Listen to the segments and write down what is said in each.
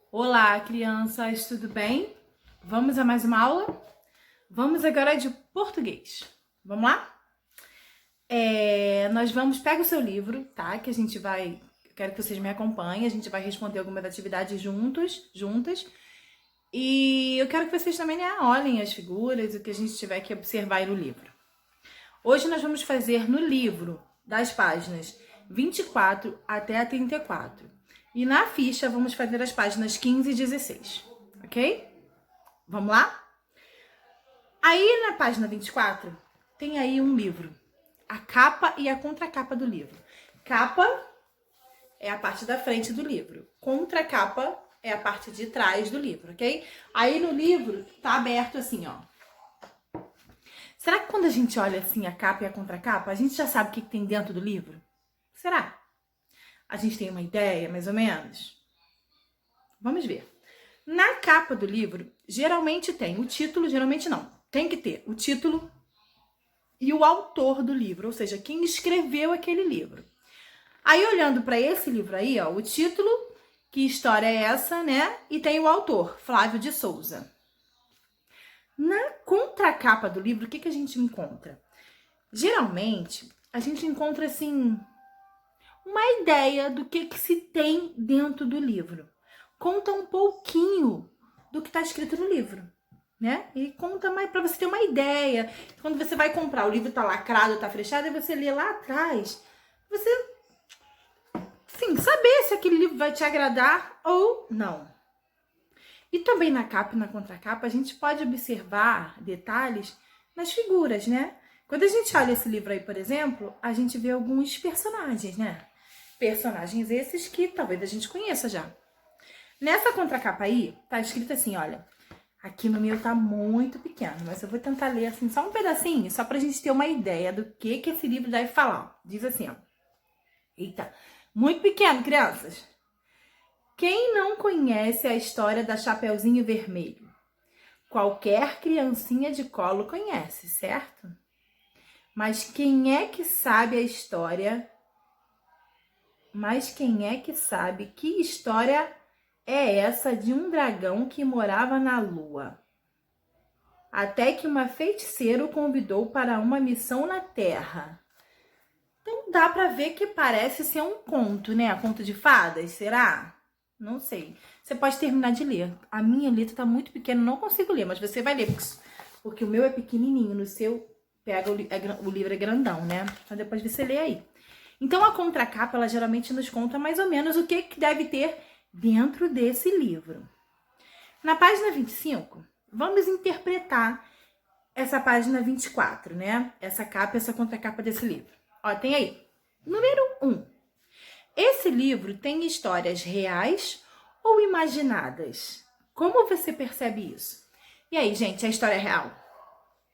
Olá, crianças, tudo bem? Vamos a mais uma aula? Vamos agora de português. Vamos lá? Pega o seu livro, tá? Que a gente vai, quero que vocês me acompanhem, a gente vai responder algumas atividades juntas. E eu quero que vocês também, né, olhem as figuras, o que a gente tiver que observar aí no livro. Hoje nós vamos fazer no livro, das páginas 24 até a 34. E na ficha vamos fazer as páginas 15 e 16, ok? Vamos lá? Aí na página 24 tem aí um livro. A capa e a contracapa do livro. Capa é a parte da frente do livro. Contracapa é a parte de trás do livro, ok? Aí no livro tá aberto assim, ó. Será que quando a gente olha assim a capa e a contracapa, a gente já sabe o que tem dentro do livro? Será? A gente tem uma ideia, mais ou menos? Vamos ver. Na capa do livro, geralmente tem o título, geralmente não. Tem que ter o título e o autor do livro, ou seja, quem escreveu aquele livro. Aí, olhando para esse livro aí, ó, o título, que história é essa, né? E tem o autor, Flávio de Souza. Na contracapa do livro, o que a gente encontra? Geralmente, a gente encontra, assim, uma ideia do que se tem dentro do livro. Conta um pouquinho do que está escrito no livro, né? E conta mais para você ter uma ideia. Quando você vai comprar, o livro tá lacrado, tá fechado, e você lê lá atrás, você, sim, saber se aquele livro vai te agradar ou não. E também na capa e na contracapa, a gente pode observar detalhes nas figuras, né? Quando a gente olha esse livro aí, por exemplo, a gente vê alguns personagens, né? Personagens esses que talvez a gente conheça já. Nessa contracapa aí, tá escrito assim, olha. Aqui no meu tá muito pequeno, mas eu vou tentar ler assim só um pedacinho, só pra gente ter uma ideia do que esse livro deve falar. Diz assim, ó. Eita, muito pequeno, crianças. Quem não conhece a história da Chapeuzinho Vermelho? Qualquer criancinha de colo conhece, certo? Mas quem é que sabe a história? Mas quem é que sabe que história é essa de um dragão que morava na lua? Até que uma feiticeira o convidou para uma missão na Terra. Então dá para ver que parece ser um conto, né? Conto de fadas, será? Não sei. Você pode terminar de ler. A minha letra tá muito pequena, não consigo ler, mas você vai ler, porque o meu é pequenininho, no seu pega o livro é grandão, né? Então depois você lê aí. Então a contracapa, ela geralmente nos conta mais ou menos o que deve ter dentro desse livro. Na página 25, vamos interpretar essa página 24, né? Essa capa e essa contracapa desse livro. Ó, tem aí. Número 1. Esse livro tem histórias reais ou imaginadas? Como você percebe isso? E aí, gente, a história é real?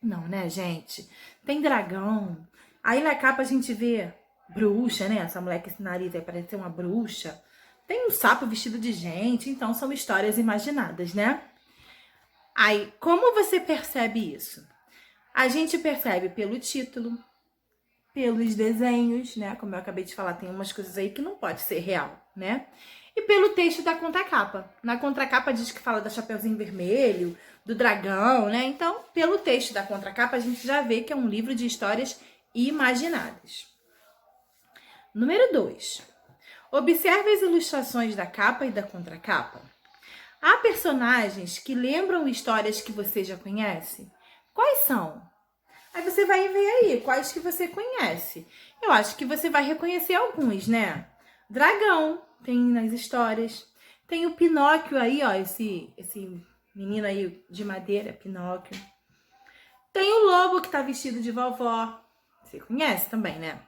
Não, né, gente? Tem dragão. Aí na capa a gente vê bruxa, né? Essa mulher com esse nariz aí parece ser uma bruxa. Tem um sapo vestido de gente. Então, são histórias imaginadas, né? Aí, como você percebe isso? A gente percebe pelo título, pelos desenhos, né? Como eu acabei de falar, tem umas coisas aí que não pode ser real, né? E pelo texto da contracapa. Na contracapa diz que fala da Chapeuzinho Vermelho, do dragão, né? Então, pelo texto da contracapa, a gente já vê que é um livro de histórias imaginadas. Número 2. Observe as ilustrações da capa e da contracapa. Há personagens que lembram histórias que você já conhece? Quais são? Aí você vai ver aí quais que você conhece. Eu acho que você vai reconhecer alguns, né? Dragão tem nas histórias. Tem o Pinóquio aí, ó, esse menino aí de madeira, Pinóquio. Tem o lobo que tá vestido de vovó. Você conhece também, né?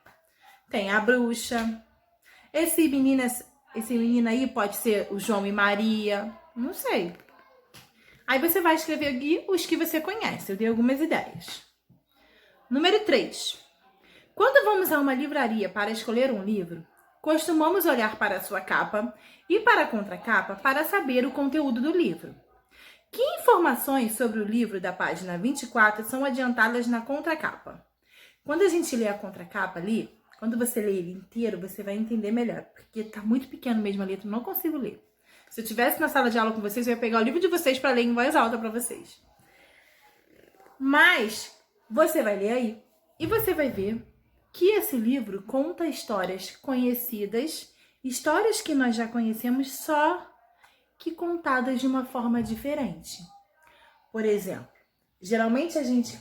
Tem a bruxa. Esse menino aí pode ser o João e Maria. Não sei. Aí você vai escrever aqui os que você conhece. Eu dei algumas ideias. Número 3. Quando vamos a uma livraria para escolher um livro, costumamos olhar para a sua capa e para a contracapa para saber o conteúdo do livro. Que informações sobre o livro da página 24 são adiantadas na contracapa? Quando a gente lê a contracapa ali, quando você lê ele inteiro, você vai entender melhor, porque tá muito pequeno mesmo a letra, não consigo ler. Se eu estivesse na sala de aula com vocês, eu ia pegar o livro de vocês para ler em voz alta para vocês. Mas você vai ler aí e você vai ver que esse livro conta histórias conhecidas, histórias que nós já conhecemos, só que contadas de uma forma diferente. Por exemplo, geralmente a gente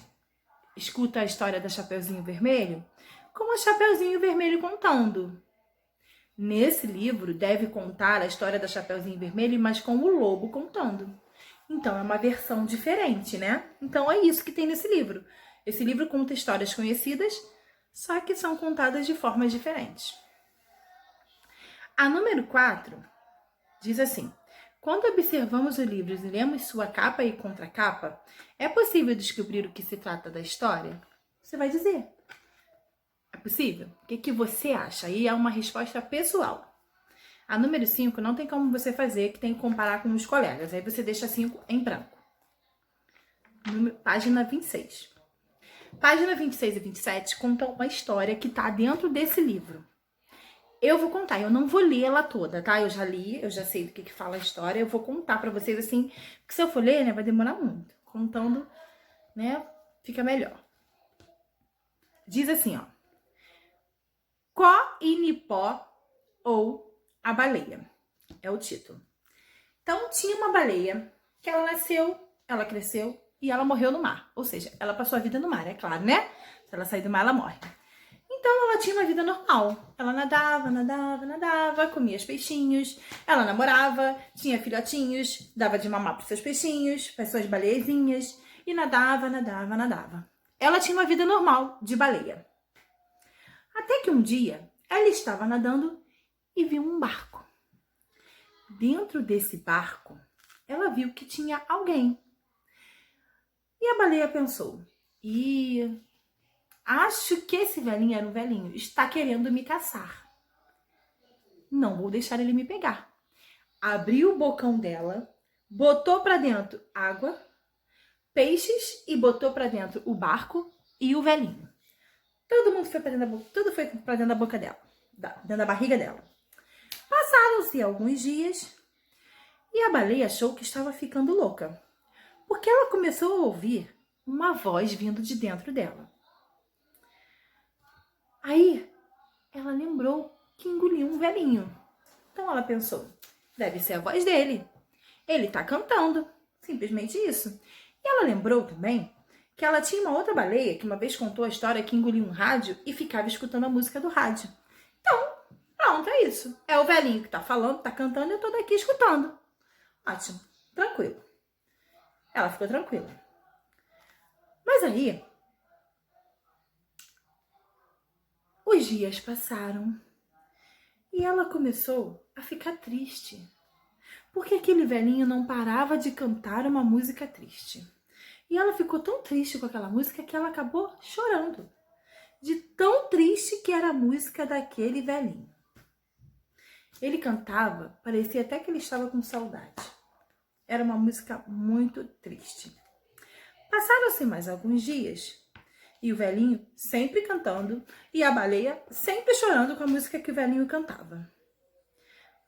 escuta a história da Chapeuzinho Vermelho como a Chapeuzinho Vermelho contando. Nesse livro, deve contar a história da Chapeuzinho Vermelho, mas com o lobo contando. Então, é uma versão diferente, né? Então, é isso que tem nesse livro. Esse livro conta histórias conhecidas, só que são contadas de formas diferentes. A número 4 diz assim: quando observamos o livro e lemos sua capa e contracapa, é possível descobrir o que se trata da história? Você vai dizer. É possível? O que você acha? Aí é uma resposta pessoal. A número 5 não tem como você fazer, que tem que comparar com os colegas. Aí você deixa 5 em branco. Página 26. Página 26 e 27 contam uma história que está dentro desse livro. Eu vou contar, eu não vou ler ela toda, tá? Eu já li, eu já sei do que fala a história. Eu vou contar pra vocês assim, porque se eu for ler, né, vai demorar muito. Contando, né, fica melhor. Diz assim, ó. Có-Inipó ou a baleia. É o título. Então, tinha uma baleia que ela nasceu, ela cresceu e ela morreu no mar. Ou seja, ela passou a vida no mar, é claro, né? Se ela sair do mar, ela morre. Então, ela tinha uma vida normal. Ela nadava, comia os peixinhos, ela namorava, tinha filhotinhos, dava de mamar para seus peixinhos, para suas baleiazinhas, e nadava. Ela tinha uma vida normal de baleia. Até que um dia, ela estava nadando e viu um barco. Dentro desse barco, ela viu que tinha alguém. E a baleia pensou: acho que esse velhinho era um velhinho, está querendo me caçar. Não vou deixar ele me pegar. Abriu o bocão dela, botou para dentro água, peixes e botou para dentro o barco e o velhinho. Todo mundo foi para dentro da boca, tudo foi para dentro da boca dela, dentro da barriga dela. Passaram-se alguns dias e a baleia achou que estava ficando louca, porque ela começou a ouvir uma voz vindo de dentro dela. Aí, ela lembrou que engoliu um velhinho. Então ela pensou, deve ser a voz dele. Ele tá cantando. Simplesmente isso. E ela lembrou também que ela tinha uma outra baleia que uma vez contou a história que engoliu um rádio e ficava escutando a música do rádio. Então, pronto, é isso. É o velhinho que tá falando, tá cantando e eu tô daqui escutando. Ótimo, tranquilo. Ela ficou tranquila. Mas aí, os dias passaram e ela começou a ficar triste, porque aquele velhinho não parava de cantar uma música triste. E ela ficou tão triste com aquela música que ela acabou chorando, de tão triste que era a música daquele velhinho. Ele cantava, parecia até que ele estava com saudade. Era uma música muito triste. Passaram-se mais alguns dias e o velhinho sempre cantando e a baleia sempre chorando com a música que o velhinho cantava.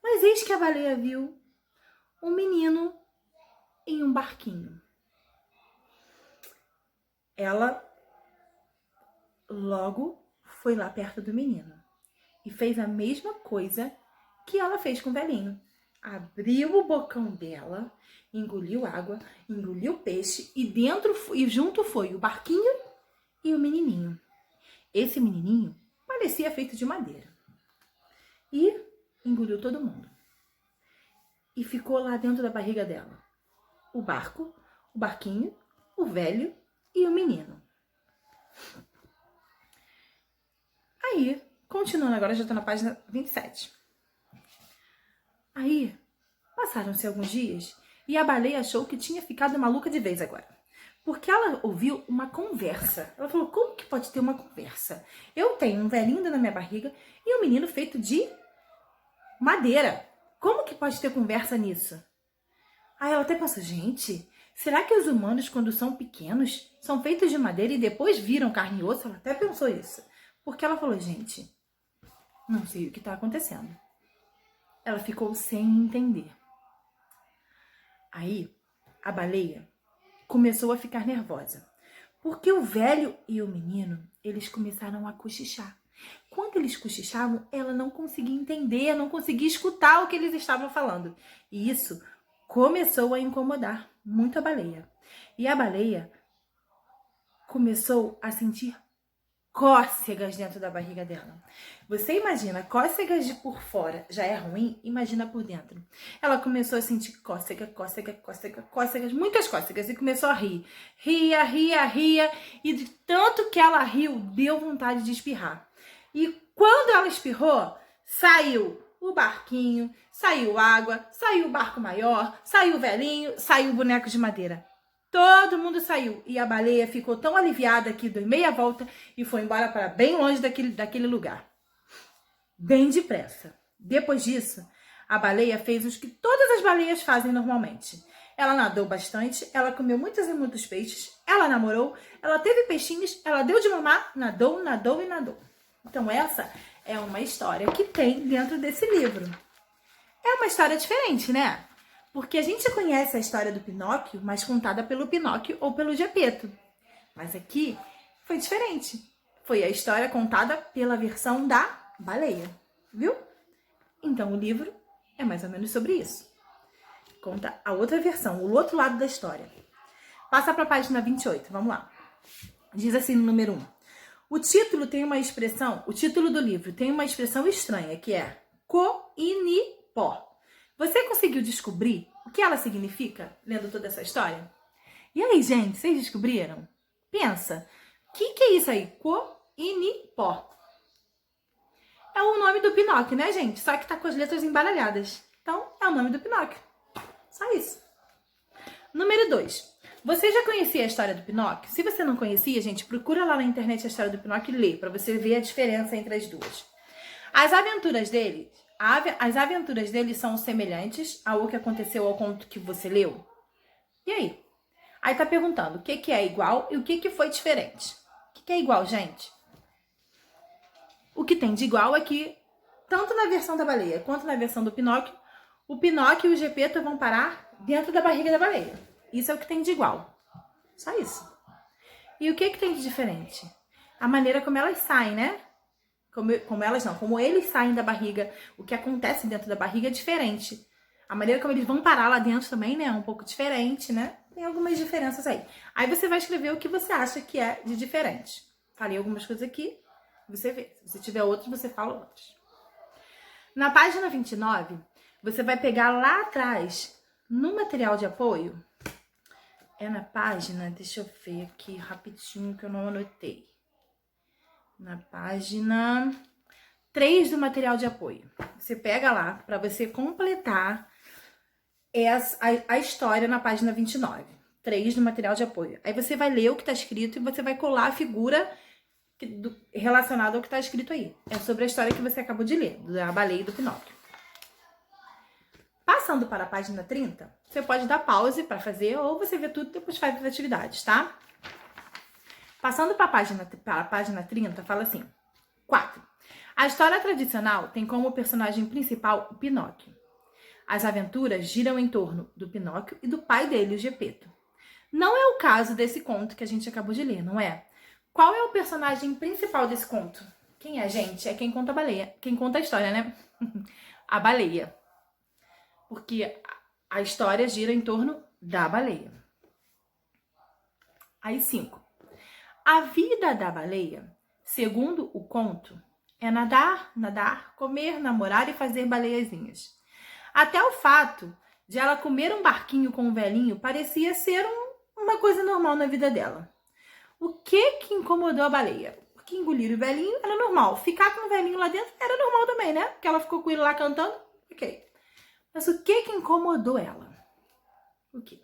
Mas eis que a baleia viu um menino em um barquinho. Ela logo foi lá perto do menino e fez a mesma coisa que ela fez com o velhinho. Abriu o bocão dela, engoliu água, engoliu peixe e junto foi o barquinho e o menininho. Esse menininho parecia feito de madeira. E engoliu todo mundo. E ficou lá dentro da barriga dela o barco, o barquinho, o velho e o menino. Aí, continuando agora, já estou na página 27. Aí, passaram-se alguns dias e a baleia achou que tinha ficado maluca de vez agora. Porque ela ouviu uma conversa. Ela falou, como que pode ter uma conversa? Eu tenho um velhinho dentro da minha barriga e um menino feito de madeira. Como que pode ter conversa nisso? Aí ela até pensou, gente, será que os humanos, quando são pequenos, são feitos de madeira e depois viram carne e osso? Ela até pensou isso. Porque ela falou, gente, não sei o que está acontecendo. Ela ficou sem entender. Aí, a baleia começou a ficar nervosa, porque o velho e o menino, eles começaram a cochichar. Quando eles cochichavam, ela não conseguia entender, não conseguia escutar o que eles estavam falando. E isso começou a incomodar muito a baleia. E a baleia começou a sentir cócegas dentro da barriga dela. Você imagina, cócegas de por fora já é ruim, imagina por dentro. Ela começou a sentir cócegas, muitas cócegas, e começou a rir. Ria, e de tanto que ela riu, deu vontade de espirrar. E quando ela espirrou, saiu o barquinho, saiu água, saiu o barco maior, saiu o velhinho, saiu o boneco de madeira. Todo mundo saiu e a baleia ficou tão aliviada que deu meia volta e foi embora para bem longe daquele lugar. Bem depressa. Depois disso, a baleia fez o que todas as baleias fazem normalmente. Ela nadou bastante, ela comeu muitos e muitos peixes, ela namorou, ela teve peixinhos, ela deu de mamar, nadou. Então essa é uma história que tem dentro desse livro. É uma história diferente, né? Porque a gente conhece a história do Pinóquio, mas contada pelo Pinóquio ou pelo Gepeto. Mas aqui foi diferente. Foi a história contada pela versão da baleia, viu? Então o livro é mais ou menos sobre isso. Conta a outra versão, o outro lado da história. Passa para a página 28, vamos lá. Diz assim no número 1. O título do livro tem uma expressão estranha, que é coinipó. Você conseguiu descobrir o que ela significa lendo toda essa história? E aí, gente, vocês descobriram? Pensa, o que é isso aí? Coinipó. É o nome do Pinóquio, né, gente? Só que tá com as letras embaralhadas. Então, é o nome do Pinóquio. Só isso. Número 2. Você já conhecia a história do Pinóquio? Se você não conhecia, gente, procura lá na internet a história do Pinóquio e lê, para você ver a diferença entre as duas. As aventuras dele são semelhantes ao que aconteceu ao conto que você leu? E aí? Aí tá perguntando o que é igual e o que foi diferente. O que é igual, gente? O que tem de igual é que, tanto na versão da baleia quanto na versão do Pinóquio, o Pinóquio e o Gepeto vão parar dentro da barriga da baleia. Isso é o que tem de igual. Só isso. E o que tem de diferente? A maneira como elas saem, né? Como eles saem da barriga, o que acontece dentro da barriga é diferente. A maneira como eles vão parar lá dentro também, né, é um pouco diferente, né? Tem algumas diferenças aí. Aí você vai escrever o que você acha que é de diferente. Falei algumas coisas aqui, você vê. Se você tiver outros, você fala outros. Na página 29, você vai pegar lá atrás, no material de apoio, é na página, deixa eu ver aqui rapidinho que eu não anotei. Na página 3 do material de apoio. Você pega lá para você completar a história na página 29. 3 do material de apoio. Aí você vai ler o que está escrito e você vai colar a figura relacionada ao que está escrito aí. É sobre a história que você acabou de ler, da baleia e do Pinóquio. Passando para a página 30, você pode dar pause para fazer ou você vê tudo e depois faz as atividades, tá? Passando para a página 30, fala assim. 4. A história tradicional tem como personagem principal o Pinóquio. As aventuras giram em torno do Pinóquio e do pai dele, o Gepeto. Não é o caso desse conto que a gente acabou de ler, não é? Qual é o personagem principal desse conto? Quem é, gente? É quem conta a baleia. Quem conta a história, né? A baleia. Porque a história gira em torno da baleia. Aí 5. A vida da baleia, segundo o conto, é nadar, comer, namorar e fazer baleiazinhas. Até o fato de ela comer um barquinho com um velhinho parecia ser uma coisa normal na vida dela. O que incomodou a baleia? Porque engolir o velhinho era normal. Ficar com o velhinho lá dentro era normal também, né? Porque ela ficou com ele lá cantando. Ok. Mas o que incomodou ela? O quê?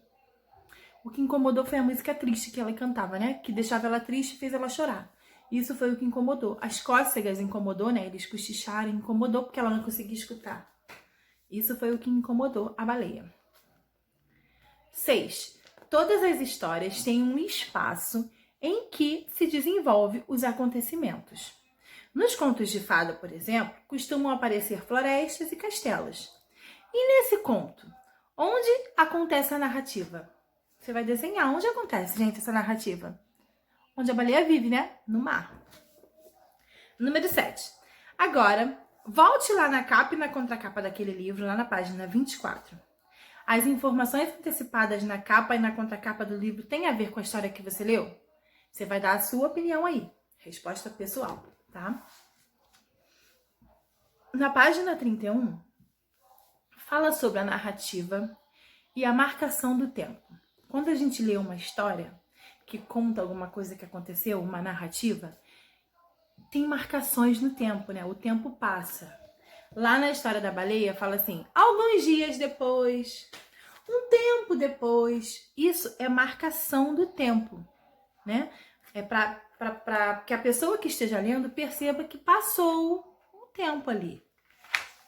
O que incomodou foi a música triste que ela cantava, né? Que deixava ela triste e fez ela chorar. Isso foi o que incomodou. As cócegas incomodou, né? Eles cochicharam, incomodou porque ela não conseguia escutar. Isso foi o que incomodou a baleia. 6. Todas as histórias têm um espaço em que se desenvolve os acontecimentos. Nos contos de fada, por exemplo, costumam aparecer florestas e castelos. E nesse conto, Onde acontece a narrativa? Você vai desenhar. Onde acontece, gente, essa narrativa? Onde a baleia vive, né? No mar. Número 7. Agora, volte lá na capa e na contracapa daquele livro, lá na página 24. As informações antecipadas na capa e na contracapa do livro têm a ver com a história que você leu? Você vai dar a sua opinião aí. Resposta pessoal, tá? Na página 31, fala sobre a narrativa e a marcação do tempo. Quando a gente lê uma história que conta alguma coisa que aconteceu, uma narrativa, tem marcações no tempo, né? O tempo passa. Lá na história da baleia fala assim, alguns dias depois, um tempo depois. Isso é marcação do tempo, né? É para que a pessoa que esteja lendo perceba que passou um tempo ali.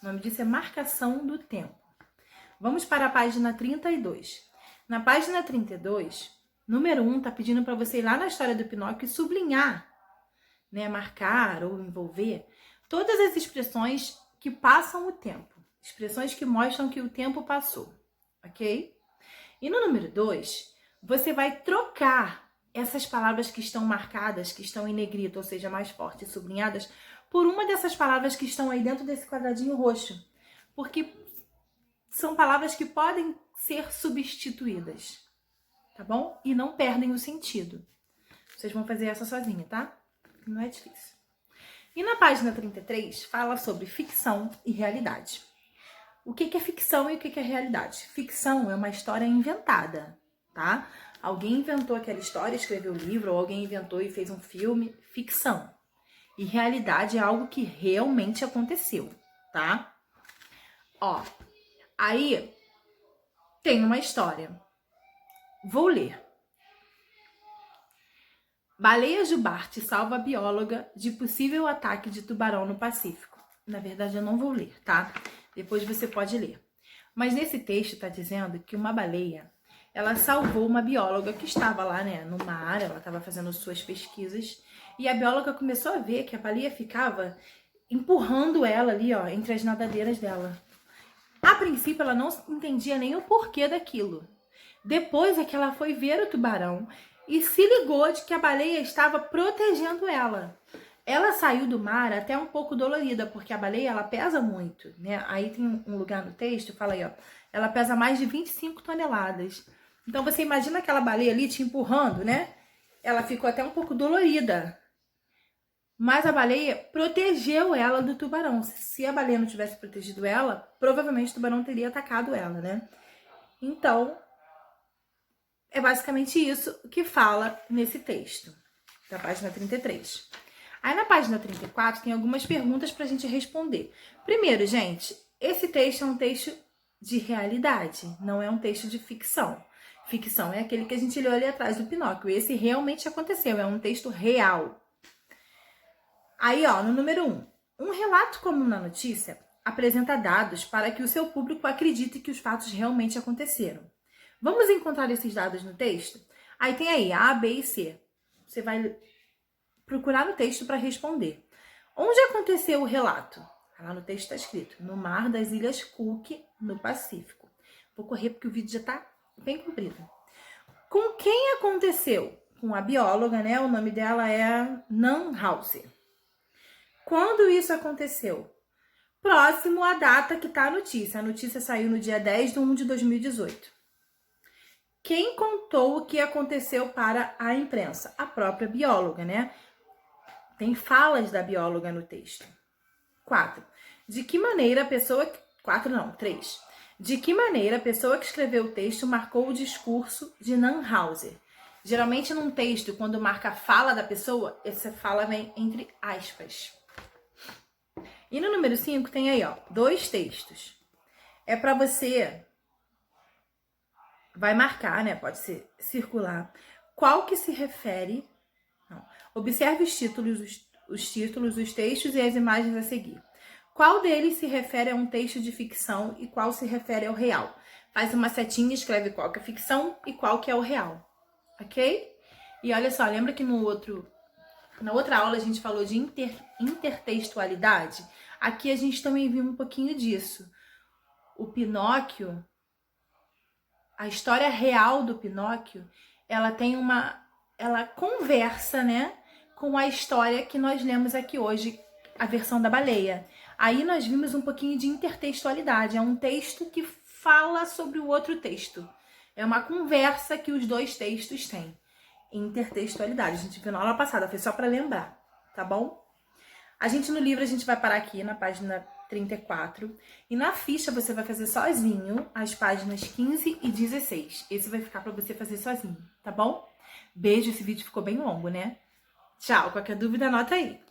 O nome disso é marcação do tempo. Vamos para a página 32. Na página 32, número 1 tá pedindo para você ir lá na história do Pinóquio e sublinhar, né, marcar ou envolver todas as expressões que passam o tempo. Expressões que mostram que o tempo passou, ok? E no número 2, você vai trocar essas palavras que estão marcadas, que estão em negrito, ou seja, mais fortes, sublinhadas, por uma dessas palavras que estão aí dentro desse quadradinho roxo. Porque são palavras que podem ser substituídas, tá bom? E não perdem o sentido. Vocês vão fazer essa sozinha, tá? Não é difícil. E na página 33, fala sobre ficção e realidade. O que é ficção e o que é realidade? Ficção é uma história inventada, tá? Alguém inventou aquela história, escreveu o livro, ou alguém inventou e fez um filme. Ficção. E realidade é algo que realmente aconteceu, tá? Ó, aí tem uma história. Vou ler. Baleia jubarte salva a bióloga de possível ataque de tubarão no Pacífico. Na verdade, eu não vou ler, tá? Depois você pode ler. Mas nesse texto tá dizendo que uma baleia, ela salvou uma bióloga que estava lá, né, no mar, ela estava fazendo suas pesquisas, e a bióloga começou a ver que a baleia ficava empurrando ela ali, ó, entre as nadadeiras dela. A princípio, ela não entendia nem o porquê daquilo. Depois é que ela foi ver o tubarão e se ligou de que a baleia estava protegendo ela. Ela saiu do mar até um pouco dolorida, porque a baleia, ela pesa muito, né? Aí tem um lugar no texto, fala aí, ó, ela pesa mais de 25 toneladas. Então você imagina aquela baleia ali te empurrando, né? Ela ficou até um pouco dolorida. Mas a baleia protegeu ela do tubarão. Se a baleia não tivesse protegido ela, provavelmente o tubarão teria atacado ela, né? Então, é basicamente isso que fala nesse texto, da página 33. Aí na página 34 tem algumas perguntas pra gente responder. Primeiro, gente, esse texto é um texto de realidade, não é um texto de ficção. Ficção é aquele que a gente leu ali atrás do Pinóquio. Esse realmente aconteceu, é um texto real. Aí, ó, no número 1. Um relato comum na notícia apresenta dados para que o seu público acredite que os fatos realmente aconteceram. Vamos encontrar esses dados no texto? Aí tem aí A, B e C. Você vai procurar no texto para responder. Onde aconteceu o relato? Lá no texto está escrito, no mar das Ilhas Cook, no Pacífico. Vou correr porque o vídeo já está bem comprido. Com quem aconteceu? Com a bióloga, né? O nome dela é Nan House. Quando isso aconteceu? Próximo à data que está a notícia. A notícia saiu no dia 10/1/2018. Quem contou o que aconteceu para a imprensa? A própria bióloga, né? Tem falas da bióloga no texto. 4. De que maneira a pessoa... 4 não, 3. De que maneira a pessoa que escreveu o texto marcou o discurso de Nan Hauser? Geralmente num texto, quando marca a fala da pessoa, essa fala vem entre aspas. E no número 5 tem aí, ó, 2 textos. É para você... Vai marcar, né? Pode ser circular. Qual que se refere... Não. Observe os títulos, os textos e as imagens a seguir. Qual deles se refere a um texto de ficção e qual se refere ao real? Faz uma setinha e escreve qual que é ficção e qual que é o real. Ok? E olha só, lembra que na outra aula a gente falou de intertextualidade? Aqui a gente também viu um pouquinho disso. O Pinóquio... a história real do Pinóquio, ela tem ela conversa, né, com a história que nós lemos aqui hoje, a versão da baleia. Aí nós vimos um pouquinho de intertextualidade, é um texto que fala sobre o outro texto. É uma conversa que os dois textos têm. Intertextualidade. A gente viu na aula passada, foi só para lembrar, tá bom? No livro a gente vai parar aqui na página 34 e na ficha você vai fazer sozinho as páginas 15 e 16. Esse vai ficar para você fazer sozinho, tá bom? Beijo, esse vídeo ficou bem longo, né? Tchau, qualquer dúvida anota aí.